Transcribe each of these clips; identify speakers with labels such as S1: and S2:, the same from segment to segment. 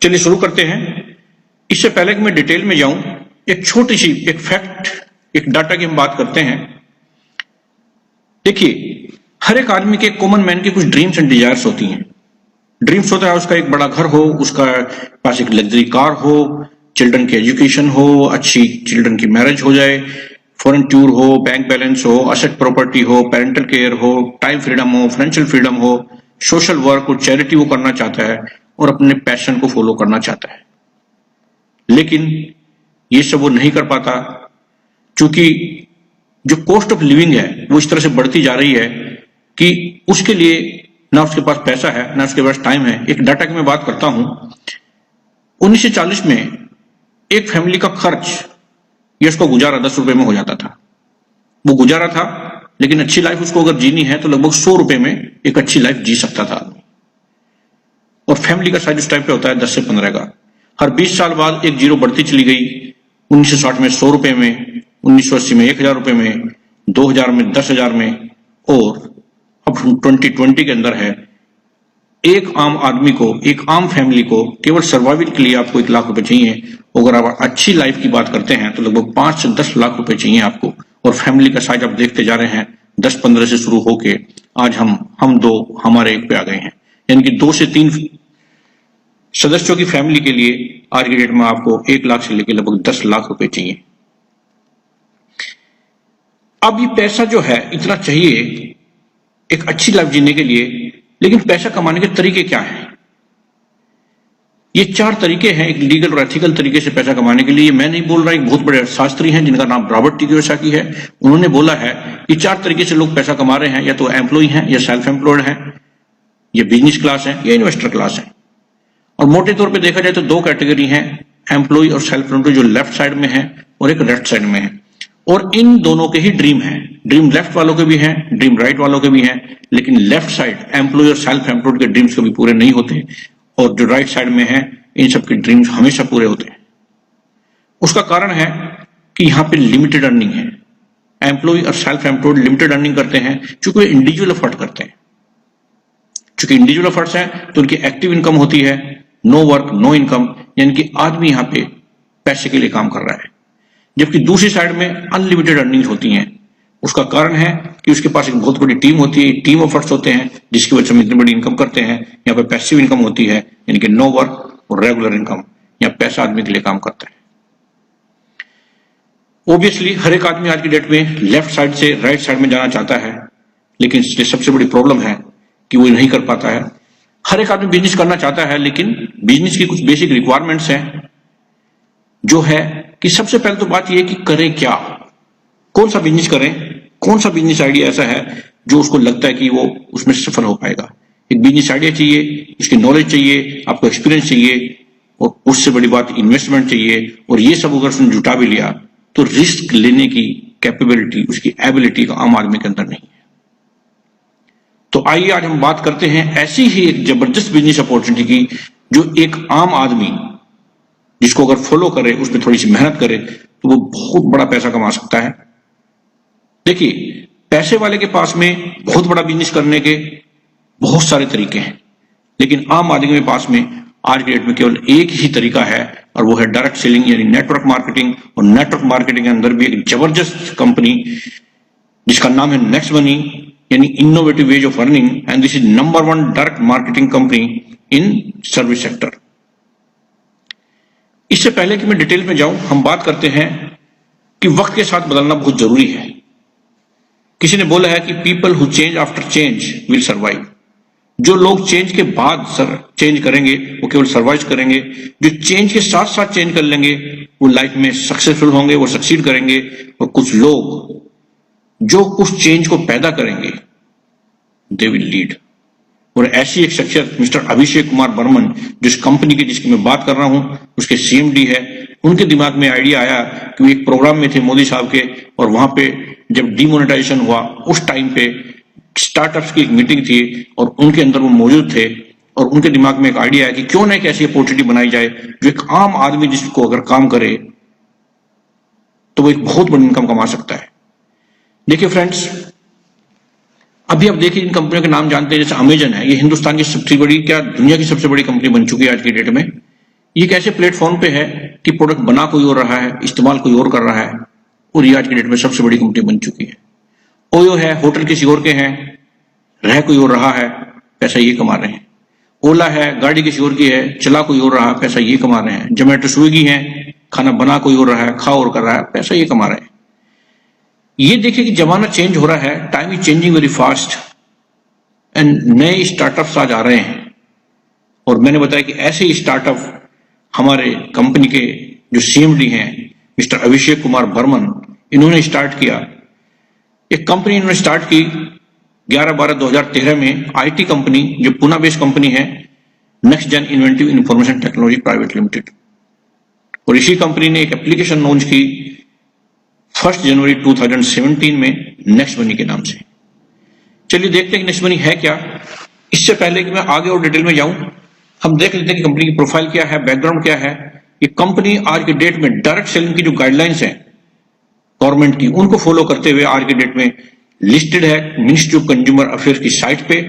S1: चलिए शुरू करते हैं। इससे पहले कि मैं डिटेल में जाऊं, एक छोटी सी एक फैक्ट, एक डाटा की हम बात करते हैं। देखिए, हर एक आदमी के, कॉमन मैन के कुछ ड्रीम्स एंड डिजायर्स होती हैं। ड्रीम्स होता है उसका एक बड़ा घर हो, उसका पास एक लग्जरी कार हो, चिल्ड्रन की एजुकेशन हो, अच्छी चिल्ड्रन की मैरिज हो जाए, फॉरेन टूर हो, बैंक बैलेंस हो, असेट प्रॉपर्टी हो, पेरेंटल केयर हो, टाइम फ्रीडम हो, फाइनेंशियल फ्रीडम हो, सोशल वर्क और चैरिटी वो करना चाहता है और अपने पैशन को फॉलो करना चाहता है। लेकिन ये सब वो नहीं कर पाता, क्योंकि जो कॉस्ट ऑफ लिविंग है वो इस तरह से बढ़ती जा रही है कि उसके लिए ना उसके पास पैसा है, ना उसके पास टाइम है। एक डाटा की मैं बात करता हूं, 1940 में एक फैमिली का खर्च या उसका गुजारा 10 रुपए में हो जाता था। वो गुजारा था, लेकिन अच्छी लाइफ उसको अगर जीनी है तो लगभग 100 रुपए में एक अच्छी लाइफ जी सकता था आदमी। और फैमिली का साइज उस टाइम पे होता है 10 से 15 का। हर 20 साल बाद एक जीरो बढ़ती चली गई। 1960 में 100 रुपए में, 1980 में 1000 रुपए में, 2000 में 10,000 में, और अब 2020 के अंदर है एक आम आदमी को, एक आम फैमिली को केवल सर्वाइवल के लिए आपको 1 लाख रुपए चाहिए। अगर आप अच्छी लाइफ की बात करते हैं तो लगभग 5 से 10 लाख रुपए चाहिए आपको। और फैमिली का साइज आप देखते जा रहे हैं 10-15 से शुरू होके आज हम 2 हमारे 1 पे आ गए हैं। यानी कि 2 से 3 सदस्यों की फैमिली के लिए आज की डेट में आपको 1 लाख से लेकर लगभग 10 लाख रुपए चाहिए। अब ये पैसा जो है इतना चाहिए एक अच्छी लाइफ जीने के लिए, लेकिन पैसा कमाने के तरीके क्या हैं? ये 4 तरीके हैं एक लीगल और एथिकल तरीके से पैसा कमाने के लिए। मैं नहीं बोल रहा, एक बहुत बड़े अर्थशास्त्री हैं जिनका नाम रॉबर्ट टी कियोसाकी है, उन्होंने बोला है कि 4 तरीके से लोग पैसा कमा रहे हैं। या तो एम्प्लॉय हैं, या सेल्फ एम्प्लॉयड हैं, या बिजनेस क्लास है, या इन्वेस्टर क्लास है। और मोटे तौर पे देखा जाए तो 2 कैटेगरी हैं, एम्प्लॉय और सेल्फ एम्प्लॉयड, जो लेफ्ट साइड में है और एक राइट साइड में है। और इन दोनों के ही ड्रीम हैं। ड्रीम लेफ्ट वालों के भी हैं, ड्रीम राइट वालों के भी हैं, लेकिन लेफ्ट साइड एम्प्लॉय और सेल्फ एम्प्लॉयड के ड्रीम्स कभी पूरे नहीं होते, और जो राइट साइड में है इन सबके ड्रीम्स हमेशा पूरे होते हैं। उसका कारण है कि यहां पे लिमिटेड अर्निंग है। एम्प्लॉय और सेल्फ एम्प्लॉयड लिमिटेड अर्निंग करते हैं क्योंकि वे इंडिविजुअल एफर्ट करते हैं। क्योंकि इंडिविजुअल एफर्ट्स हैं तो उनकी एक्टिव इनकम होती है, नो वर्क नो इनकम, यानी कि आदमी यहां पे पैसे के लिए काम कर रहा है। जबकि दूसरी साइड में अनलिमिटेड अर्निंग होती हैं। उसका कारण है कि उसके पास एक बहुत बड़ी टीम होती है, टीम एफर्ट्स होते हैं, जिसकी वजह से हम इतनी बड़ी इनकम करते हैं। यहाँ पे पैसिव इनकम होती है, यानी कि नो वर्क और रेगुलर इनकम, या पैसा आदमी के लिए काम करता है। ऑब्वियसली हर एक आदमी आज की डेट में लेफ्ट साइड से राइट साइड में जाना चाहता है, लेकिन इसलिए सबसे बड़ी प्रॉब्लम है कि वो नहीं कर पाता है। हर एक आदमी बिजनेस करना चाहता है, लेकिन बिजनेस की कुछ बेसिक रिक्वायरमेंट्स हैं, जो है कि सबसे पहले तो बात यह है कि करें क्या, कौन सा बिजनेस करें, कौन सा बिजनेस आइडिया ऐसा है जो उसको लगता है कि वो उसमें सफल हो पाएगा। एक बिजनेस आइडिया चाहिए, उसकी नॉलेज चाहिए, आपको एक्सपीरियंस चाहिए, और उससे बड़ी बात इन्वेस्टमेंट चाहिए। और ये सब अगर उसने जुटा भी लिया तो रिस्क लेने की कैपेबिलिटी, उसकी एबिलिटी का आम आदमी के अंदर नहीं है। तो आइए आज हम बात करते हैं ऐसी ही एक जबरदस्त बिजनेस अपॉर्चुनिटी की, जो एक आम आदमी जिसको अगर फॉलो करे, उसमें थोड़ी सी मेहनत करे, तो वो बहुत बड़ा पैसा कमा सकता है। देखिए, पैसे वाले के पास में बहुत बड़ा बिजनेस करने के बहुत सारे तरीके हैं, लेकिन आम आदमी के पास में आज की डेट में केवल एक ही तरीका है, और वो है डायरेक्ट सेलिंग यानी नेटवर्क मार्केटिंग। और नेटवर्क मार्केटिंग के अंदर भी एक जबरदस्त कंपनी जिसका नाम है नेक्स्ट मनी, यानी innovative ways of earning, and this is number 1 direct marketing company in service sector. इससे पहले कि मैं डिटेल में जाऊं, हम बात करते हैं कि वक्त के साथ बदलना बहुत जरूरी है। किसी ने बोला है कि people who change after change will survive. जो लोग चेंज के बाद चेंज करेंगे वो केवल सर्वाइव करेंगे। जो चेंज के साथ साथ चेंज कर लेंगे वो लाइफ में सक्सेसफुल होंगे, वो सक्सीड करेंगे। और कुछ लोग जो उस चेंज को पैदा करेंगे दे विल लीड। और ऐसी एक शख्सियत मिस्टर अभिषेक कुमार बर्मन, जिस कंपनी की जिसकी मैं बात कर रहा हूं, उसके सीएमडी है। उनके दिमाग में आइडिया आया कि वो एक प्रोग्राम में थे मोदी साहब के, और वहां पे जब डिमोनेटाइजेशन हुआ उस टाइम पे स्टार्टअप्स की एक मीटिंग थी, और उनके अंदर वो मौजूद थे। और उनके दिमाग में एक आइडिया है कि क्यों ना एक ऐसी अपॉर्चुनिटी बनाई जाए जो एक आम आदमी जिसको अगर काम करे तो वो एक बहुत बड़ी इनकम कमा सकता है। देखिए फ्रेंड्स, अभी आप देखिए इन कंपनियों के नाम जानते हैं, जैसे अमेजन है, ये हिंदुस्तान की सबसे बड़ी, क्या दुनिया की सबसे बड़ी कंपनी बन चुकी है आज की डेट में। ये एक ऐसे प्लेटफॉर्म पे है कि प्रोडक्ट बना कोई और रहा है, इस्तेमाल कोई और कर रहा है, और ये आज की डेट में सबसे बड़ी कंपनी बन चुकी है। ओयो है, होटल किसी और के हैं, रह कोई और रहा है, पैसा ये कमा रहे हैं। ओला है, गाड़ी किसी और की है, चला कोई और रहा, पैसा ये कमा रहे हैं। जोमेटो स्विगी है, खाना बना कोई और रहा है, खा और कर रहा है, पैसा ये कमा रहे हैं। ये देखिए कि जमाना चेंज हो रहा है, time is changing very fast and नए स्टार्टअप्स आज आ रहे हैं। और मैंने बताया कि ऐसे ही स्टार्टअप हमारे कंपनी के जो सीएमडी हैं मिस्टर अभिषेक कुमार बर्मन, इन्होंने स्टार्ट किया। एक कंपनी इन्होंने स्टार्ट की 11/12/2013 में, आईटी कंपनी जो पुणे बेस्ड कंपनी है, Next Gen Inventive Information Technology Private Limited. और इसी कंपनी ने एक एप्लीकेशन लॉन्च की 1 जनवरी 2017 में नेक्स्ट मनी के नाम से। चलिए देखते हैं कि नेक्स्ट मनी है क्या। इससे पहले कि मैं आगे और डिटेल में जाऊं, हम देख लेते हैं कि कंपनी की प्रोफाइल क्या है, बैकग्राउंड क्या है। ये कंपनी आज के डेट में डायरेक्ट सेलिंग की जो गाइडलाइंस है गवर्नमेंट की, उनको फॉलो करते हुए आज के डेट में लिस्टेड है मिनिस्ट्री ऑफ कंज्यूमर अफेयर्स की साइट पे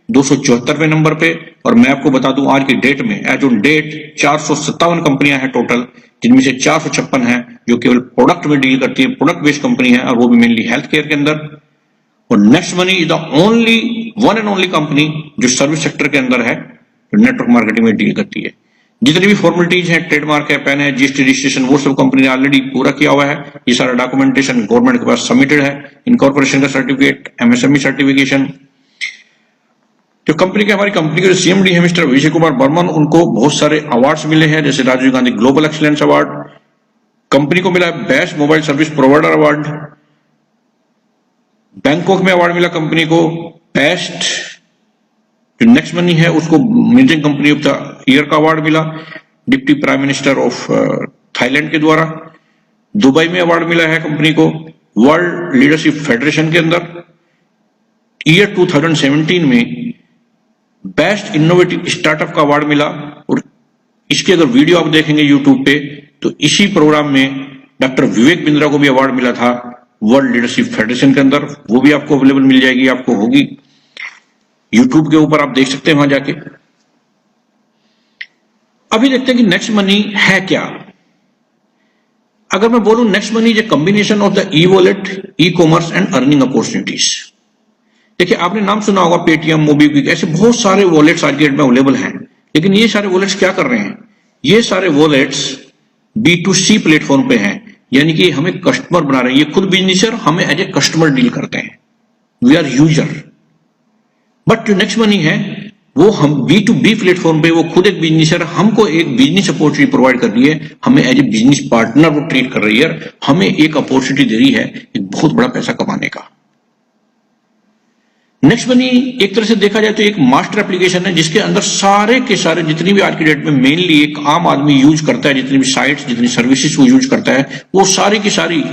S1: 274वें नंबर पे। और मैं आपको बता दूं आज की डेट में एज ऑन डेट 457 कंपनियां हैं टोटल, जिनमें से 456 हैं जो केवल प्रोडक्ट में डील करती है, प्रोडक्ट बेस्ड कंपनी है, और वो भी मेनली हेल्थ केयर के अंदर। और next money is the only one and only company जो सर्विस सेक्टर के अंदर है, जो नेटवर्क मार्केटिंग में डील करती है। जितनी भी फॉर्मेलिटीज हैं, ट्रेडमार्क है, पैन है, जीएसटी रजिस्ट्रेशन, वो सब कंपनी ने ऑलरेडी पूरा किया हुआ है। ये सारा डॉक्यूमेंटेशन गवर्नमेंट के पास सबमिटेड है। इनकॉर्पोरेशन का सर्टिफिकेट, एमएसएमई सर्टिफिकेशन। जो कंपनी के हमारी कंपनी के जो सीएमडी है मिस्टर अभिषेक कुमार बर्मन, उनको बहुत सारे अवार्ड्स मिले हैं, जैसे Rajiv Gandhi global excellence award, कंपनी को मिला best mobile service provider award, Bangkok में अवार्ड मिला कंपनी को बेस्ट, जो नेक्स्ट मनी है उसको managing company of the year का अवार्ड मिला deputy prime minister of Thailand के द्वारा। दुबई में अवार्ड मिला है कंपनी को वर्ल्ड लीडरशिप फेडरेशन के अंदर। ईयर 2017 में बेस्ट इनोवेटिव स्टार्टअप का अवार्ड मिला। और इसके अगर वीडियो आप देखेंगे यूट्यूब पे, तो इसी प्रोग्राम में डॉक्टर विवेक बिंद्रा को भी अवार्ड मिला था वर्ल्ड लीडरशिप फेडरेशन के अंदर। वो भी आपको अवेलेबल मिल जाएगी, आपको होगी यूट्यूब के ऊपर, आप देख सकते हैं वहां जाके। अभी देखते हैं कि नेक्स्ट मनी है क्या। अगर मैं बोलूं next money is a combination of the e wallet, e commerce and earning opportunities. देखिए आपने नाम सुना होगा पेटीएम, मोबीक्विक, ऐसे बहुत सारे वॉलेट्स आज के डेट में अवेलेबल हैं। लेकिन ये सारे वॉलेट्स क्या कर रहे हैं, ये सारे वॉलेट्स B2C प्लेटफॉर्म पे हैं, यानी कि हमें कस्टमर बना रहे हैं। ये खुद बिजनेसर हमें एज ए कस्टमर डील करते हैं, वी आर यूजर। बट जो नेक्स्ट मनी है वो हम B2B प्लेटफॉर्म पे, वो खुद एक बिजनेसर हमको एक बिजनेस अपॉर्चुनिटी प्रोवाइड कर रही है, हमें एज ए बिजनेस पार्टनर वो ट्रीट कर रही है, हमें एक अपॉर्चुनिटी दे रही है एक बहुत बड़ा पैसा कमाने का। नेक्स्ट मनी एक तरह से देखा जाए तो एक मास्टर एप्लीकेशन है, जिसके अंदर सारे के सारे जितनी भी आज की डेट में मेनली एक आम आदमी यूज करता है, जितनी भी साइट्स, जितनी सर्विसेज वो यूज करता है, वो सारी की सारी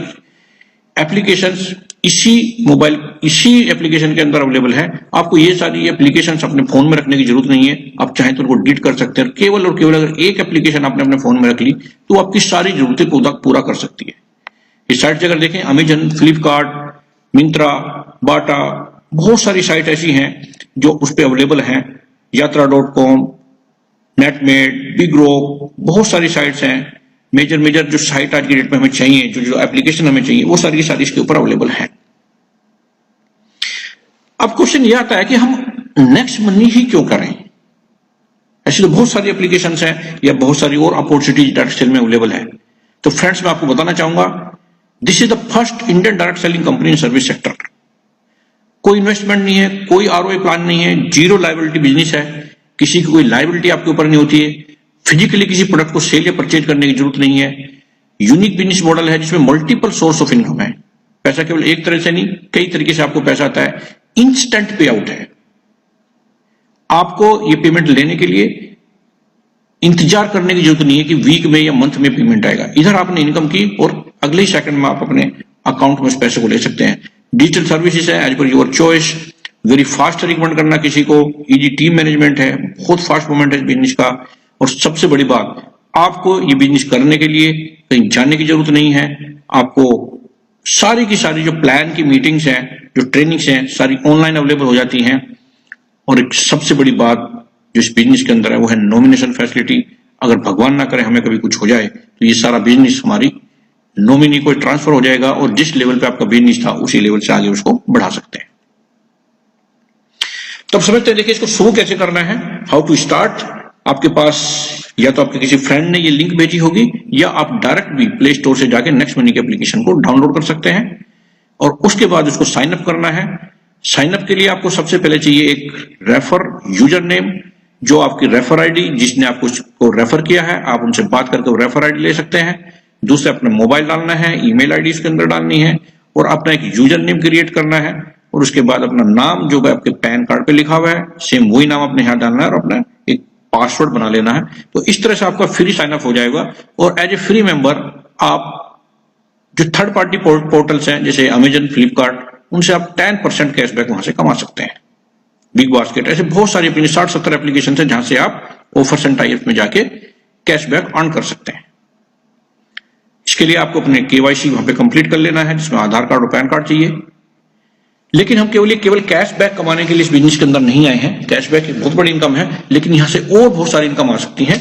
S1: एप्लीकेशंस इसी एप्लीकेशन के अंदर अवेलेबल है। आपको ये सारी एप्लीकेशंस अपने फोन में रखने की जरूरत नहीं है, आप चाहें तो उनको डिलीट कर सकते हैं। केवल और केवल अगर एक एप्लीकेशन आपने अपने फोन में रख ली तो आपकी सारी जरूरतें पूरा कर सकती है। इस साइट से अगर देखें, अमेजन, फ्लिपकार्ट, मिंत्रा, बाटा, बहुत सारी साइट ऐसी हैं जो उस पर अवेलेबल हैं। यात्रा.com, नेटमेड, बिग्रो, बहुत सारी साइट्स हैं। मेजर जो साइट आज की डेट में हमें चाहिए, जो एप्लीकेशन हमें चाहिए, वो सारी की सारी इसके ऊपर अवेलेबल है। अब क्वेश्चन ये आता है कि हम नेक्स्ट मनी ही क्यों करें। ऐसी तो बहुत सारी एप्लीकेशंस हैं या बहुत सारी और अपॉर्चुनिटीज डायरेक्ट सेल में अवेलेबल है। तो फ्रेंड्स मैं आपको बताना चाहूंगा, this is the first Indian direct selling company in service sector. कोई इन्वेस्टमेंट नहीं है, कोई ROI प्लान नहीं है, जीरो लायबिलिटी बिजनेस है, किसी की कोई लायबिलिटी आपके ऊपर नहीं होती है, फिजिकली किसी प्रोडक्ट को सेल या परचेज करने की जरूरत नहीं है। यूनिक बिजनेस मॉडल है जिसमें मल्टीपल सोर्स ऑफ इनकम है। पैसा केवल एक तरह से नहीं, कई तरीके से आपको पैसा आता है। इंस्टेंट पे आउट है, आपको ये पेमेंट लेने के लिए इंतजार करने की जरूरत नहीं है कि वीक में या मंथ में पेमेंट आएगा। इधर आपने इनकम की और अगले ही सेकंड में आप अपने अकाउंट में उस पैसे को ले सकते हैं। डिजिटल सर्विसेज है as per your choice, very fast recommend करना किसी को, इजी टीम मैनेजमेंट है, बहुत फास्ट मूवमेंट है बिजनेस का। और सबसे बड़ी बात, आपको ये बिजनेस करने के लिए कहीं जाने की जरूरत नहीं है। आपको सारी की सारी जो प्लान की मीटिंग्स हैं, जो ट्रेनिंग्स हैं, सारी ऑनलाइन अवेलेबल हो जाती हैं। और एक सबसे बड़ी बात जो इस बिजनेस के अंदर है वो है नॉमिनेशन फैसिलिटी। अगर भगवान ना करे हमें कभी कुछ हो जाए तो ये सारा बिजनेस हमारी नॉमिनी को ट्रांसफर हो जाएगा और जिस लेवल पे आपका बिजनेस था उसी लेवल से आगे उसको बढ़ा सकते हैं। तब समझते हैं, देखिए इसको शुरू कैसे करना है, हाउ टू स्टार्ट। आपके पास या तो आपके किसी फ्रेंड ने ये लिंक भेजी होगी या आप डायरेक्ट भी प्ले स्टोर से जाके नेक्स्ट मनी की एप्लीकेशन को डाउनलोड कर सकते हैं और उसके बाद उसको साइन अप करना है। साइन अप के लिए आपको सबसे पहले चाहिए एक रेफर यूजर नेम, जो आपकी रेफर आईडी, जिसने आपको रेफर किया है आप उनसे बात करके वो रेफर आईडी ले सकते हैं। दूसरे अपना मोबाइल डालना है, ईमेल आईडी उसके अंदर डालनी है और अपना एक यूजर नेम क्रिएट करना है और उसके बाद अपना नाम जो आपके पैन कार्ड पे लिखा हुआ है सेम वही नाम अपने यहाँ डालना है और अपना एक पासवर्ड बना लेना है। तो इस तरह से आपका फ्री साइन अप हो जाएगा और एज ए फ्री मेंबर आप जो थर्ड पार्टी पोर्टल्स हैं जैसे अमेजन, फ्लिपकार्ट, उनसे आप 10% कैशबैक वहां से कमा सकते हैं। बिग बास्केट, ऐसे बहुत सारी अपनी 60-70 एप्लीकेशन है जहां से आप ऑफर्स एंड टाइप में जाके कैशबैक अर्न कर सकते हैं। इसके लिए आपको अपने केवाईसी वहां पे कंप्लीट कर लेना है जिसमें आधार कार्ड और पैन कार्ड चाहिए। लेकिन हम केवल कैशबैक कमाने के लिए इस बिजनेस के अंदर नहीं आए हैं। कैशबैक एक बहुत बड़ी इनकम है लेकिन यहां से और बहुत सारी इनकम आ सकती है,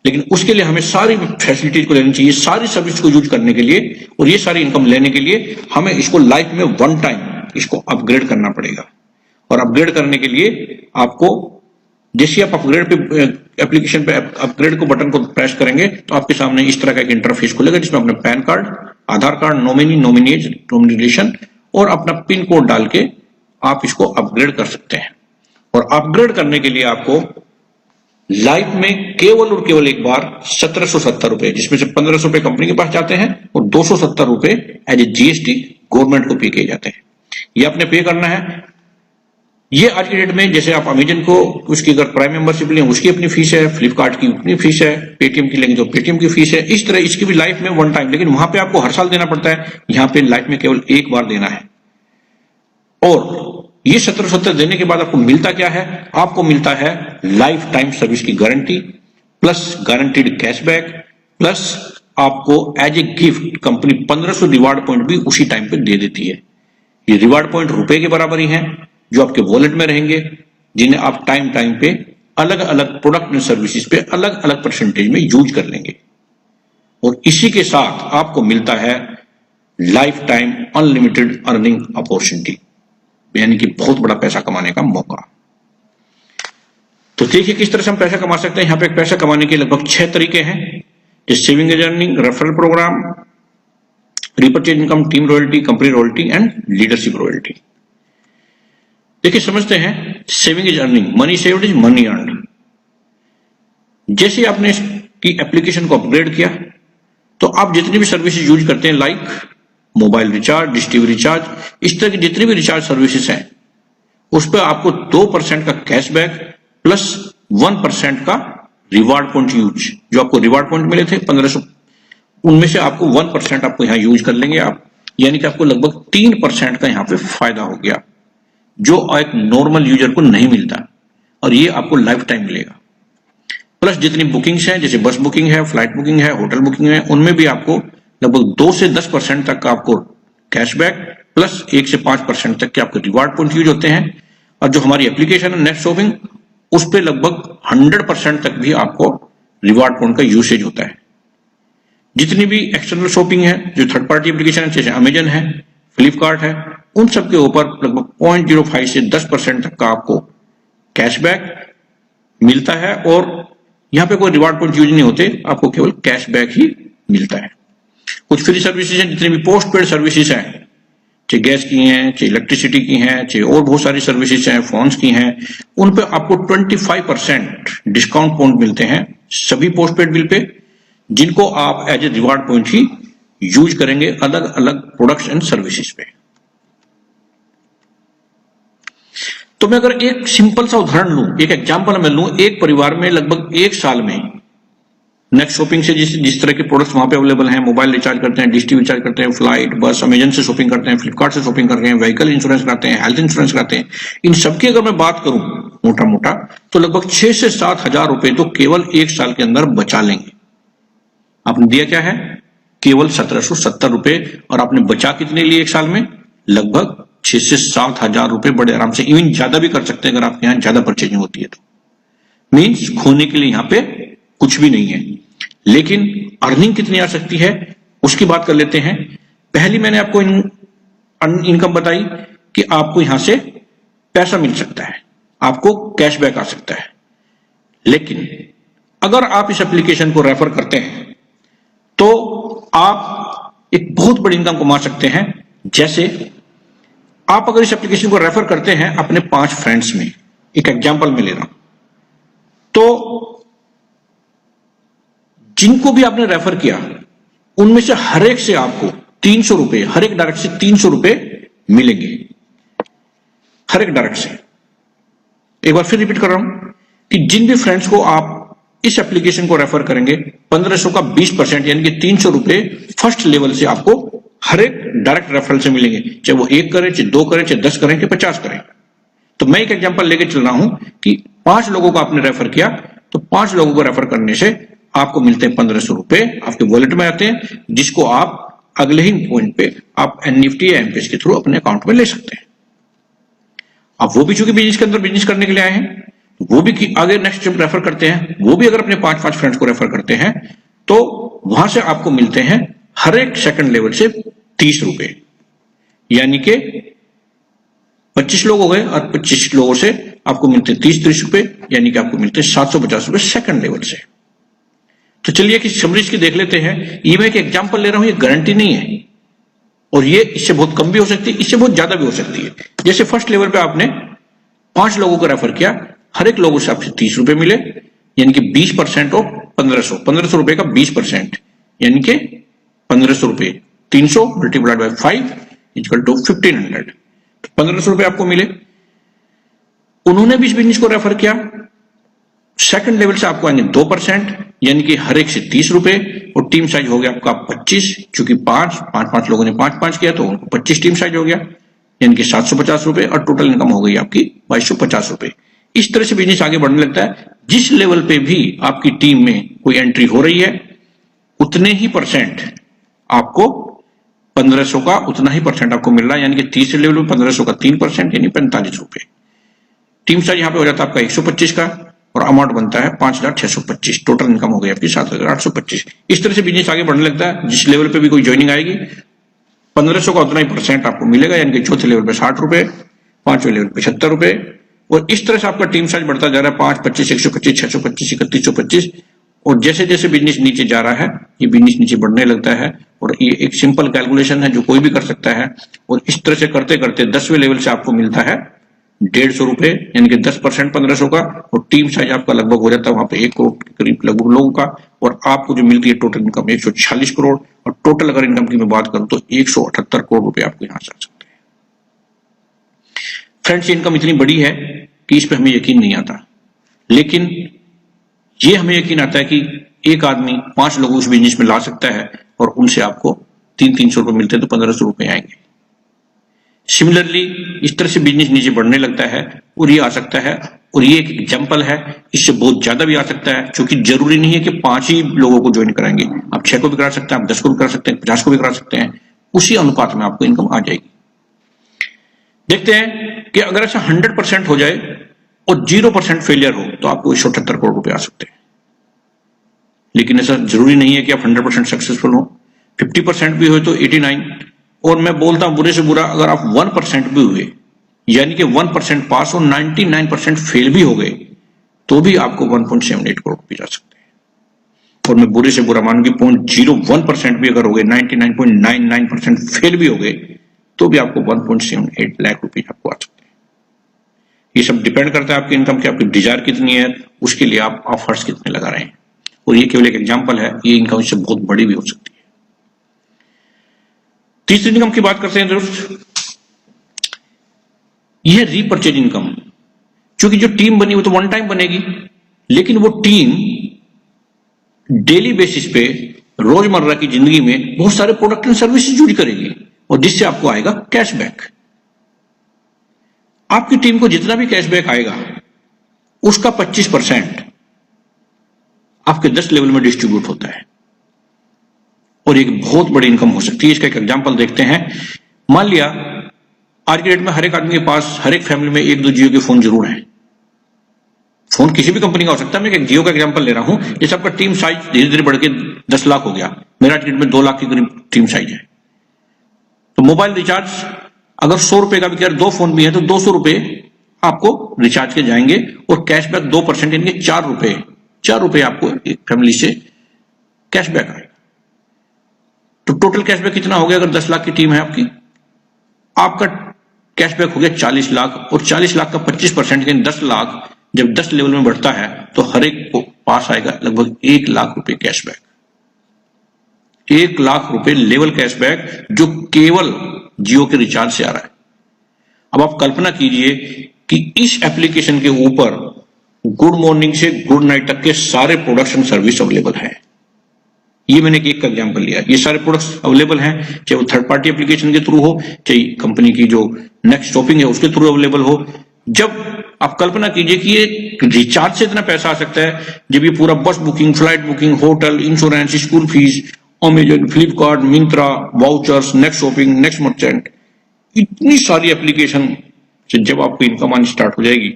S1: लेकिन उसके लिए हमें सारी फैसिलिटीज को लेनी चाहिए, सारी सर्विस को यूज करने के लिए और ये सारी इनकम लेने के लिए हमें इसको लाइफ में वन टाइम इसको अपग्रेड करना पड़ेगा। और अपग्रेड करने के लिए आपको जैसे आप अपग्रेड पे एप्लीकेशन पे अपग्रेड को बटन को प्रेस करेंगे तो आपके सामने इस तरह का एक इंटरफेस खुलेगा जिसमें अपने पैन कार्ड, आधार कार्ड, नॉमिनेज, नॉमिनेशन और अपना पिन कोड डाल के आप इसको अपग्रेड कर सकते हैं। और अपग्रेड करने के लिए आपको लाइफ में केवल और केवल एक बार 1770 रुपए, जिसमें से 1500 रुपए कंपनी के पास जाते हैं और 270 रुपए एज ए जीएसटी गवर्नमेंट को पे किए जाते हैं। ये आपने पे करना है। ये आज की डेट में जैसे आप अमेजन को उसकी अगर प्राइम मेंबरशिप लें उसकी अपनी फीस है, फ्लिपकार्ट की अपनी फीस है, पेटीएम की लेंगे तो पेटीएम की फीस है, इस तरह इसकी भी लाइफ में वन टाइम, लेकिन वहां पे आपको हर साल देना पड़ता है, यहाँ पे लाइफ में केवल एक बार देना है। और ये 1770 देने के बाद आपको मिलता क्या है? आपको मिलता है लाइफ टाइम सर्विस की guarantee plus guaranteed cashback plus आपको as a gift company 1500 reward point भी उसी टाइम पे दे देती है। ये रिवार्ड पॉइंट रुपए के बराबर ही हैं जो आपके वॉलेट में रहेंगे, जिन्हें आप टाइम टाइम पे अलग अलग प्रोडक्ट एंड सर्विसेज पे अलग अलग परसेंटेज में यूज कर लेंगे। और इसी के साथ आपको मिलता है life time unlimited earning opportunity, यानी कि बहुत बड़ा पैसा कमाने का मौका। तो देखिए किस तरह से हम पैसा कमा सकते हैं। यहां पे पैसा कमाने के लगभग 6 तरीके हैं, जैसे saving and earning, referral program, repurchase income, team royalty, company royalty and leadership royalty. देखिए समझते हैं, saving is earning, money saved is money earned. जैसे आपने इसकी एप्लीकेशन को अपग्रेड किया तो आप जितनी भी सर्विसेज यूज करते हैं like mobile recharge, dish TV recharge, इस तरह की जितनी भी रिचार्ज सर्विसेज हैं उस पर आपको 2% का कैशबैक प्लस 1% का रिवार्ड पॉइंट यूज, जो आपको रिवार्ड पॉइंट मिले थे 1500, उनमें से आपको 1% आपको यहां यूज कर लेंगे आप, यानी कि आपको लगभग 3% का यहां पे फायदा हो गया, जो एक नॉर्मल यूजर को नहीं मिलता और ये आपको लाइफ टाइम मिलेगा। प्लस जितनी बुकिंग्स हैं जैसे बस बुकिंग है, फ्लाइट बुकिंग है, होटल बुकिंग है, उनमें भी आपको लगभग 2 से 10% तक का आपको कैशबैक प्लस 1 से 5% तक के आपके रिवार्ड पॉइंट यूज होते हैं। और जो हमारी एप्लीकेशन है नेक्स्ट शॉपिंग, उस पर लगभग 100% तक भी आपको रिवार्ड पॉइंट का यूसेज होता है। जितनी भी एक्सटर्नल शॉपिंग है जो थर्ड पार्टी एप्लीकेशन है जैसे अमेजन है, फ्लिपकार्ट है, उन सब के ऊपर लगभग 0.05 से 10% तक का आपको कैशबैक मिलता है और यहां पे कोई रिवार्ड पॉइंट यूज नहीं होते, आपको केवल कैशबैक ही मिलता है। कुछ फ्री सर्विसेज हैं, जितने भी पोस्ट पेड सर्विसेज हैं, चाहे गैस की हैं, चाहे इलेक्ट्रिसिटी की हैं, चाहे और बहुत सारी सर्विसेज हैं, फोन्स की हैं, उन पे आपको 25% डिस्काउंट पॉइंट मिलते हैं सभी पोस्ट पेड बिल पे, जिनको आप एज ए रिवार्ड पॉइंट ही यूज करेंगे अलग अलग प्रोडक्ट्स एंड सर्विसेज पे। तो मैं अगर एक सिंपल सा उदाहरण लूं, एक एग्जांपल मैं लूं, एक परिवार में लगभग 1 साल में नेक्स्ट शॉपिंग से जिस तरह के प्रोडक्ट्स वहां पे अवेलेबल हैं, मोबाइल रिचार्ज करते हैं, डिश टीवी रिचार्ज करते हैं, फ्लाइट, बस, अमेजन से शॉपिंग करते हैं, फ्लिपकार्ट से शॉपिंग करते हैं, व्हीकल इंश्योरेंस कराते हैं, हेल्थ इंश्योरेंस कराते हैं, इन सबकी अगर मैं बात करूं मोटा मोटा तो लगभग 6 से 7 हजार रुपए तो केवल 1 साल के अंदर बचा लेंगे। आपने दिया क्या है? केवल 1770 रुपए, और आपने बचा कितने लिए 1 साल में? लगभग 6 से 7 हजार रुपए बड़े आराम से, इवन ज्यादा भी कर सकते हैं अगर आपके यहाँ ज्यादा परचेजिंग होती है तो। मीन्स खोने के लिए यहाँ पे कुछ भी नहीं है। लेकिन अर्निंग कितनी आ सकती है उसकी बात कर लेते हैं। पहली मैंने आपको इनकम बताई कि आपको यहां से पैसा मिल सकता है, आपको कैशबैक आ सकता है। लेकिन अगर आप इस एप्लीकेशन को रेफर करते हैं तो आप एक बहुत बड़ी इनकम कमा सकते हैं। जैसे आप अगर इस एप्लीकेशन को रेफर करते हैं अपने 5 फ्रेंड्स में, एक एग्जांपल में ले रहा हूं, तो जिनको भी आपने रेफर किया उनमें से हर एक से आपको 300 रुपए, हर एक डायरेक्ट से 300 रुपए मिलेंगे, हर एक डायरेक्ट से। एक बार फिर रिपीट कर रहा हूं कि जिन भी फ्रेंड्स को आप इस एप्लीकेशन को रेफर करेंगे 1500 का 20% यानी कि 300 रुपए फर्स्ट लेवल से आपको हर एक डायरेक्ट रेफरल से मिलेंगे, चाहे वो 1 करें, चाहे 2 करें, चाहे 10 करें, चाहे 50 करें। तो मैं एक एग्जांपल लेके चल रहा हूं कि 5 लोगों को आपने रेफर किया, तो 5 लोगों को रेफर करने से आपको मिलते हैं 1500 रुपए, आपके वॉलेट में आते हैं, जिसको आप अगले ही पॉइंट पे आप एनईएफटी या एमपेस के थ्रू अपने अकाउंट में ले सकते हैं। अब वो भी चूंकि बिजनेस के अंदर बिजनेस करने के लिए आए हैं, वो भी आगे नेक्स्ट जब रेफर करते हैं, वो भी अगर अपने 5-5 फ्रेंड्स को रेफर करते हैं तो वहां से आपको मिलते हैं हर एक सेकंड लेवल से 30 रुपए, यानी कि 25 लोग हो गए और 25 लोगों से आपको मिलते 30 रुपए, यानी कि आपको मिलते 750 रुपए सेकंड लेवल से। तो चलिए कि समरीज की देख लेते हैं। ये मैं एक एग्जांपल ले रहा हूं, ये गारंटी नहीं है और ये इससे बहुत कम भी हो सकती है, इससे बहुत ज्यादा भी हो सकती है। जैसे फर्स्ट लेवल पे आपने 5 लोगों को रेफर किया, हर एक लोगों से आपसे 30 रुपए मिले, यानी कि 20% ऑफ 1500 रुपए का 20%, यानी कि 1500 रुपए 300 मल्टीप्लाइड बाय 5 इक्वल टू 1500। 1500 रुपए आपको मिले। उन्होंने भी इस बिजनेस को रेफर किया, सेकंड लेवल से आपको आएंगे 2%, यानी कि हर एक से 30 रुपए, और टीम साइज हो गया आपका 25, चूंकि 5 लोगों ने 5 किया तो उनको 25 टीम साइज हो गया, यानी कि 750 रुपए, और टोटल इनकम हो गई आपकी 2250 रुपए। इस तरह से बिजनेस आगे बढ़ने लगता है। जिस लेवल पे भी आपकी टीम में कोई एंट्री हो रही है उतने ही परसेंट आपको 1500 का उतना ही परसेंट आपको मिल रहा है, यानी कि तीसरे लेवल में 1500 का 3% यानी 45 रुपए। टीम साइज यहां पे हो जाता है आपका 125 का, और अमाउंट बनता है 5625। टोटल इनकम हो गई आपकी 7825। इस तरह से बिजनेस आगे बढ़ने लगता है। जिस लेवल पे भी कोई ज्वाइनिंग आएगी 1500 का उतना ही परसेंट आपको मिलेगा, यानी कि चौथे लेवल पे 60 रुपए, 5वें लेवल पे 76 रुपए, और इस तरह से आपका टीम साइज बढ़ता जा रहा है 5, 25, 125, 625, 3125। और जैसे जैसे बिजनेस नीचे जा रहा है ये बिजनेस नीचे बढ़ने लगता है। और ये एक सिंपल कैलकुलेशन है जो कोई भी कर सकता है। और इस तरह से करते करते 10वें लेवल से आपको मिलता है 150 रुपए, यानी कि 10% 1500 का, और टीम साइज आपका लगभग हो जाता है वहां पे 1 करोड़ के करीब लगभग लोगों का, और आपको जो मिलती है टोटल इनकम 146 करोड़, और टोटल अगर इनकम की मैं बात करूं तो 178 करोड़ रुपए आपको यहां से आ सकते हैं। फ्रेंड्स, ये इनकम इतनी बड़ी है कि इस पे हमें यकीन नहीं आता, लेकिन ये हमें यकीन आता है कि एक आदमी 5 लोगों को इस बिजनेस में ला सकता है और उनसे आपको 300 रुपए मिलते हैं तो 1500 रुपए आएंगे। सिमिलरली इस तरह से बिजनेस नीचे बढ़ने लगता है और ये आ सकता है, और ये एक एग्जांपल है, इससे बहुत ज्यादा भी आ सकता है, क्योंकि जरूरी नहीं है कि 5 ही लोगों को ज्वाइन कराएंगे। आप 6 को भी करा सकते हैं, आप 10 को भी करा सकते हैं, 50 को भी करा सकते हैं, उसी अनुपात में आपको इनकम आ जाएगी। देखते हैं कि अगर ऐसा 100% हो जाए और 0% फेलियर हो तो आपको 178 करोड़ रुपए आ सकते हैं। लेकिन ऐसा जरूरी नहीं है कि आप 100% सक्सेसफुल हो। 50% भी हो तो 89, और मैं बोलता हूं बुरे से बुरा अगर आप 1% भी हुए, यानी कि 1% पास और 99% फेल भी हो गए, तो भी आपको 1.78 करोड़ रुपए जा सकते हैं। और मैं बुरे से बुरा मानूंगी 0.01% भी अगर हो गए, 99.99% फेल भी हो गए, तो भी आपको 1.78 लाख रुपए आपको आ सकते हैं। ये सब डिपेंड करता है आपकी इनकम की, आपकी डिजायर कितनी है, उसके लिए आप ऑफर्स कितने लगा रहे हैं। और ये केवल एक एग्जांपल है, ये इनकम इससे बहुत बड़ी भी हो सकती है। तीसरी इनकम की बात करते हैं दोस्त, यह रीपर्चेज इनकम। क्योंकि जो टीम बनी वो तो वन टाइम बनेगी, लेकिन वो टीम डेली बेसिस पे रोजमर्रा की जिंदगी में बहुत सारे प्रोडक्ट एंड सर्विसेज जुड़ी करेगी, और जिससे आपको आएगा कैशबैक। आपकी टीम को जितना भी कैशबैक आएगा उसका 25% आपके 10 लेवल में डिस्ट्रीब्यूट होता है, और एक बहुत बड़ी इनकम हो सकती है। इसका एक एग्जांपल देखते हैं। मान लिया आज के डेट में हर एक आदमी के पास, हर एक फैमिली में 1-2 जियो के फोन जरूर है। फोन किसी भी कंपनी का हो सकता है, मैं एक जियो का एग्जांपल ले रहा हूं। जैसे आपका टीम साइज धीरे धीरे बढ़ के 10 लाख हो गया, मेरा टिकट में 2 लाख की करीब टीम साइज है, तो मोबाइल रिचार्ज अगर 100 रुपए का भी कह रहे, 2 फोन भी है तो 200 रुपए आपको रिचार्ज के जाएंगे, और कैशबैक 2% यानी 4 रुपए आपको एक फैमिली से कैशबैक आएगा। तो टोटल कैशबैक कितना हो गया? अगर 10 लाख की टीम है आपकी, आपका कैशबैक हो गया 40 लाख, और 40 लाख का 25% यानी 10 लाख जब 10 लेवल में बढ़ता है तो हर एक को पास आएगा लगभग 1 लाख रुपए कैशबैक। 1 लाख रुपए लेवल कैशबैक जो केवल जियो के रिचार्ज से आ रहा है। अब आप कल्पना कीजिए कि इस एप्लीकेशन के ऊपर गुड मॉर्निंग से गुड नाइट तक के सारे प्रोडक्ट्स एंड सर्विस अवेलेबल है। ये मैंने एक का एग्जांपल लिया, ये सारे प्रोडक्ट्स अवेलेबल हैं, चाहे वो थर्ड पार्टी एप्लीकेशन के थ्रू हो, चाहे कंपनी की जो नेक्स्ट शॉपिंग है उसके थ्रू अवेलेबल हो। जब आप कल्पना कीजिए कि ये रिचार्ज से इतना पैसा आ सकता है, जब ये पूरा बस booking, flight booking, hotel, insurance, school fees, Amazon, Flipkart, Myntra, vouchers, next shopping, next merchant, इतनी सारी एप्लीकेशन से जब आपको इनकम आनी स्टार्ट हो जाएगी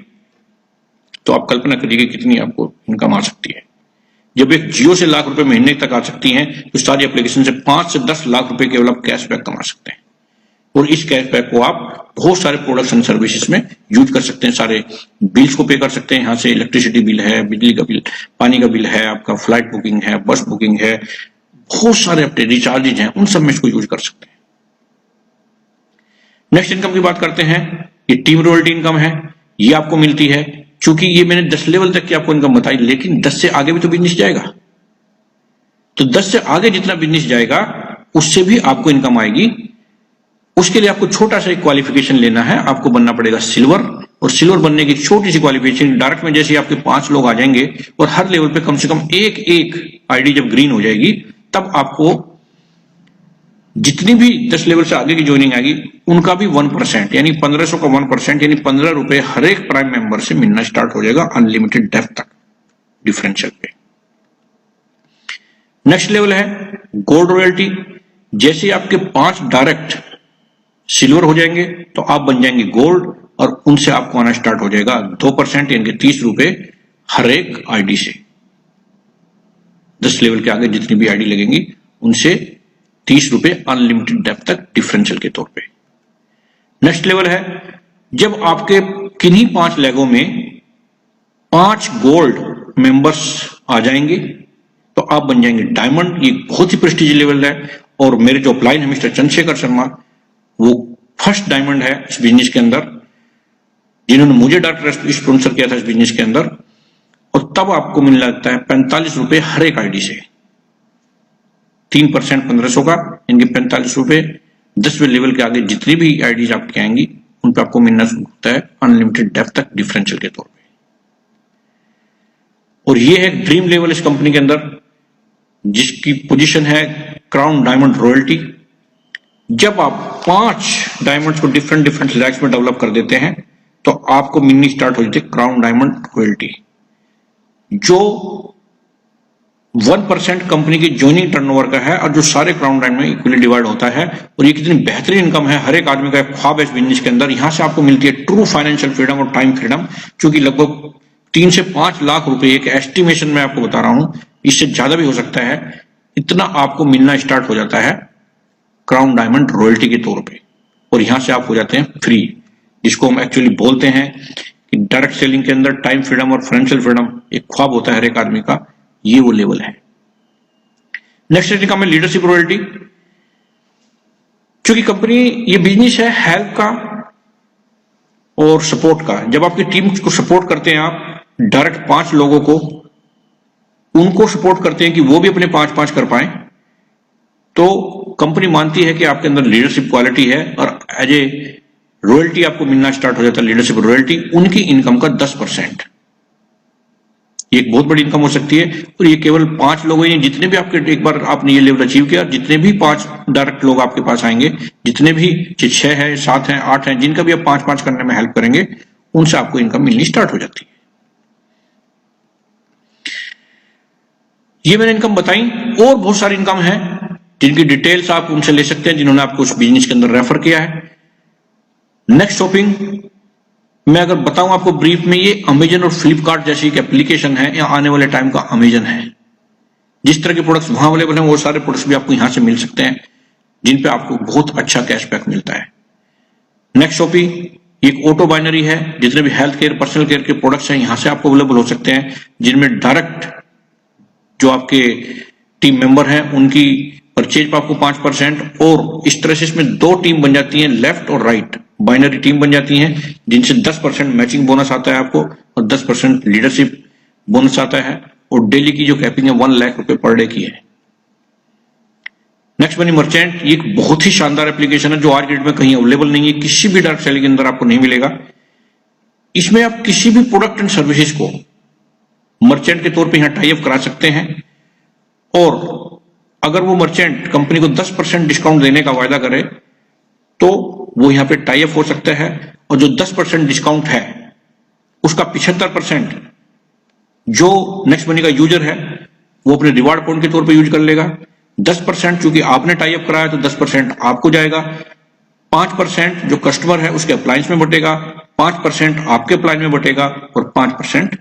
S1: तो आप कल्पना करिए कि कितनी आपको इनकम आ सकती है। जब एक जियो से लाख रुपए महीने तक आ सकती हैं, तो सारी एप्लीकेशन से 5 से 10 लाख रुपए केवल आप कैशबैक कमा सकते हैं, और इस कैशबैक को आप बहुत सारे प्रोडक्ट्स एंड सर्विसेज में यूज कर सकते हैं। सारे बिल्स को पे कर सकते हैं, यहाँ से इलेक्ट्रिसिटी बिल है, बिजली का बिल, पानी का बिल है, आपका फ्लाइट बुकिंग है, बस बुकिंग है, बहुत सारे अपने रिचार्जेज हैं, उन सब में इसको यूज कर सकते हैं। नेक्स्ट इनकम की बात करते हैं, ये टीम रॉयल्टी इनकम है, ये आपको मिलती है। चूंकि ये मैंने 10 लेवल तक की आपको इनकम बताई, लेकिन 10 से आगे भी तो बिजनेस जाएगा, तो 10 से आगे जितना बिजनेस जाएगा उससे भी आपको इनकम आएगी। उसके लिए आपको छोटा सा एक क्वालिफिकेशन लेना है, आपको बनना पड़ेगा सिल्वर, और सिल्वर बनने की छोटी सी क्वालिफिकेशन, डायरेक्ट में जैसे आपके 5 लोग आ जाएंगे और हर लेवल पे कम से कम एक आईडी जब ग्रीन हो जाएगी, तब आपको जितनी भी 10 लेवल से आगे की ज्वाइनिंग आएगी उनका भी 1% यानी 1500 का 1% यानी 15 रुपए हर एक प्राइम मेंबर से मिलना स्टार्ट हो जाएगा अनलिमिटेड डेप्थ तक डिफरेंशियल पे। नेक्स्ट लेवल है गोल्ड रॉयल्टी। जैसे आपके 5 डायरेक्ट सिल्वर हो जाएंगे तो आप बन जाएंगे गोल्ड, और उनसे आपको आना स्टार्ट हो जाएगा 2% यानी 30 रुपए हर एक आईडी से। 10 लेवल के आगे जितनी भी आईडी लगेंगी उनसे 30 रुपए अनलिमिटेड डेप्थ तक डिफरेंशियल के तौर पे। नेक्स्ट लेवल है जब आपके किन्हीं 5 लेगों में 5 गोल्ड मेंबर्स आ जाएंगे तो आप बन जाएंगे डायमंड। ये बहुत ही प्रेस्टीज लेवल है, और मेरे जो अपलाइन है मिस्टर चंद्रशेखर शर्मा, वो फर्स्ट डायमंड है इस बिजनेस के अंदर, जिन्होंने मुझे डायरेक्ट स्पॉन्सर किया था इस बिजनेस के अंदर। और तब आपको मिलने लगता है 45 रुपए हर एक आईडी से, 3% 1500 का, इनके 45 रुपए। 10वें लेवल के आगे जितनी भी आईडीज आपकी आएंगी उन पे आपको मिलना शुरू होता है अनलिमिटेड डेप्थ तक डिफरेंशियल के तौर पे। और ये है ड्रीम लेवल इस कंपनी के अंदर, जिसकी पोजीशन है क्राउन डायमंड रॉयल्टी। जब आप 5 डायमंड्स को डिफरेंट लैक्स में डेवलप कर देते हैं तो आपको मिलनी स्टार्ट हो जाती है क्राउन डायमंड रॉयल्टी, जो 1% कंपनी की ज्वाइनिंग टर्नओवर का है, और जो सारे क्राउन डायमंड में इक्वली डिवाइड होता है। और ये कितनी बेहतरीन इनकम है, हर एक आदमी का एक ख्वाब है इस बिजनेस के अंदर। यहां से आपको मिलती है ट्रू फाइनेंशियल फ्रीडम और टाइम फ्रीडम, क्योंकि लगभग 3 से 5 लाख रुपए एक एस्टिमेशन में आपको बता रहा हूं, इससे ज्यादा भी हो सकता है, इतना आपको मिलना स्टार्ट हो जाता है क्राउन डायमंड रॉयल्टी के तौर पे। और यहां से आप हो जाते हैं फ्री, जिसको हम एक्चुअली बोलते हैं कि डायरेक्ट सेलिंग के अंदर टाइम फ्रीडम और फाइनेंशियल फ्रीडम एक ख्वाब होता है हर एक आदमी का, ये वो लेवल है। नेक्स्ट इनकम है लीडरशिप रॉयल्टी। क्योंकि कंपनी ये बिजनेस है हेल्प का और सपोर्ट का। जब आपकी टीम को सपोर्ट करते हैं आप डायरेक्ट 5 लोगों को, उनको सपोर्ट करते हैं कि वो भी अपने 5-5 कर पाए, तो कंपनी मानती है कि आपके अंदर लीडरशिप क्वालिटी है, और एज ए रॉयल्टी आपको मिलना स्टार्ट हो जाता है लीडरशिप रॉयल्टी उनकी इनकम का 10%। ये एक बहुत बड़ी इनकम हो सकती है, और ये केवल 5 लोग ही नहीं, जितने भी आपके एक बार आपने ये लेवल अचीव किया, जितने भी 5 डायरेक्ट लोग आपके पास आएंगे, जितने भी 6 है, 7 है, 8 है, जिनका भी आप 5-5 करने में हेल्प करेंगे, उनसे आपको इनकम मिलनी स्टार्ट हो जाती है। ये मैंने इनकम बताई, और बहुत सारी इनकम है जिनकी डिटेल्स आप उनसे ले सकते हैं जिन्होंने आपको उस बिजनेस के अंदर रेफर किया है। नेक्स्ट शॉपिंग मैं अगर बताऊं आपको ब्रीफ में, ये अमेजन और फ्लिपकार्ट जैसी एक एप्लीकेशन है, या आने वाले टाइम का अमेजन है। जिस तरह के प्रोडक्ट्स वहां अवेलेबल हैं वो सारे प्रोडक्ट्स भी आपको यहां से मिल सकते हैं, जिन पे आपको बहुत अच्छा कैशबैक मिलता है। नेक्स्ट शॉपी एक ऑटो बाइनरी है। जितने भी हेल्थ केयर, पर्सनल केयर के प्रोडक्ट्स हैं यहां से आपको अवेलेबल हो सकते हैं, जिनमें डायरेक्ट जो आपके टीम मेंबर हैं उनकी परचेज पर आपको 5%, और इस तरह से इसमें दो टीम बन जाती हैं, लेफ्ट और राइट बाइनरी टीम बन जाती हैं, जिनसे 10% मैचिंग बोनस आता है आपको, और 10% लीडरशिप बोनस आता है, और डेली की जो कैपिंग है 1 लाख रुपए पर डे की है। नेक्स्ट मनी मर्चेंट, ये एक बहुत ही शानदार एप्लीकेशन है जो आज डेट में कहीं अवेलेबल नहीं है, किसी भी डायरेक्ट सेलिंग के अंदर आपको नहीं मिलेगा। इसमें आप किसी भी प्रोडक्ट एंड सर्विसेज को मर्चेंट के तौर पे यहां टाई अप करा सकते हैं, और अगर वो मर्चेंट कंपनी को 10% डिस्काउंट देने का वायदा करे तो वो यहां पे टाई अप हो सकता है, और जो 10% डिस्काउंट है उसका 75% जो नेक्स्ट मनी का यूजर है वो अपने रिवार्ड पॉइंट के तौर पे यूज कर लेगा। 10% चूंकि आपने टाई अप कराया तो 10% आपको जाएगा, 5% जो कस्टमर है उसके अप्लायंस में बटेगा, 5% आपके अप्लायंस में बटेगा, और 5%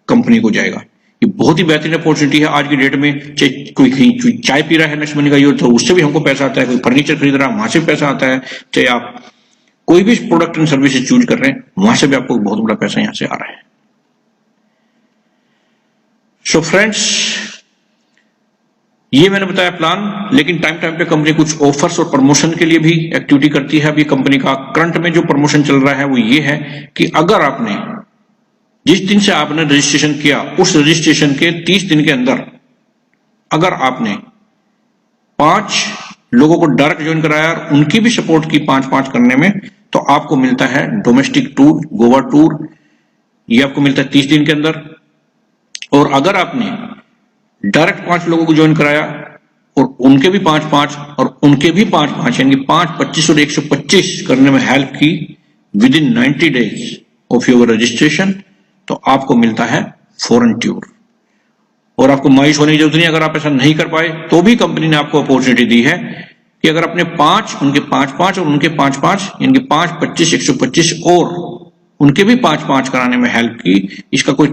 S1: कंपनी को जाएगा। ये बहुत ही बेहतरीन अपॉर्चुनिटी है आज की डेट में। चाहे कोई कहीं चाय पी रहा है नेक्स्ट मनी का यूज, तो उससे भी हमको पैसा आता है, कोई फर्नीचर खरीद रहा है वहां से भी पैसा आता है, चाहे आप कोई भी प्रोडक्ट एंड सर्विसेज चूज कर रहे हैं वहां से भी आपको बहुत बड़ा पैसा यहां से आ रहा है। सो फ्रेंड्स, ये मैंने बताया प्लान, लेकिन टाइम टाइम पे कंपनी कुछ ऑफर्स और प्रमोशन के लिए भी एक्टिविटी करती है। अभी कंपनी का करंट में जो प्रमोशन चल रहा है वो ये है कि अगर आपने जिस दिन से आपने रजिस्ट्रेशन किया उस रजिस्ट्रेशन के 30 दिन के अंदर अगर आपने 5 लोगों को डायरेक्ट ज्वाइन कराया और उनकी भी सपोर्ट की 5-5 करने में, तो आपको मिलता है डोमेस्टिक टूर, गोवा टूर, ये आपको मिलता है 30 दिन के अंदर। और अगर आपने डायरेक्ट 5 लोगों को ज्वाइन कराया और उनके भी 5-5 और उनके भी 5-5, यानी 5, 25 और 125 करने में हेल्प की with in 90 days of your registration, तो आपको मिलता है फॉरेन टूर। और आपको मायूस होने की जरूरत नहीं, अगर आप ऐसा नहीं कर पाए तो भी कंपनी ने आपको अपॉर्चुनिटी दी है कि अगर अपने 5, उनके 5-5 और उनके 5-5, यानी 5, 25, 125 और उनके भी 5-5 कराने में हेल्प की, इसका कोई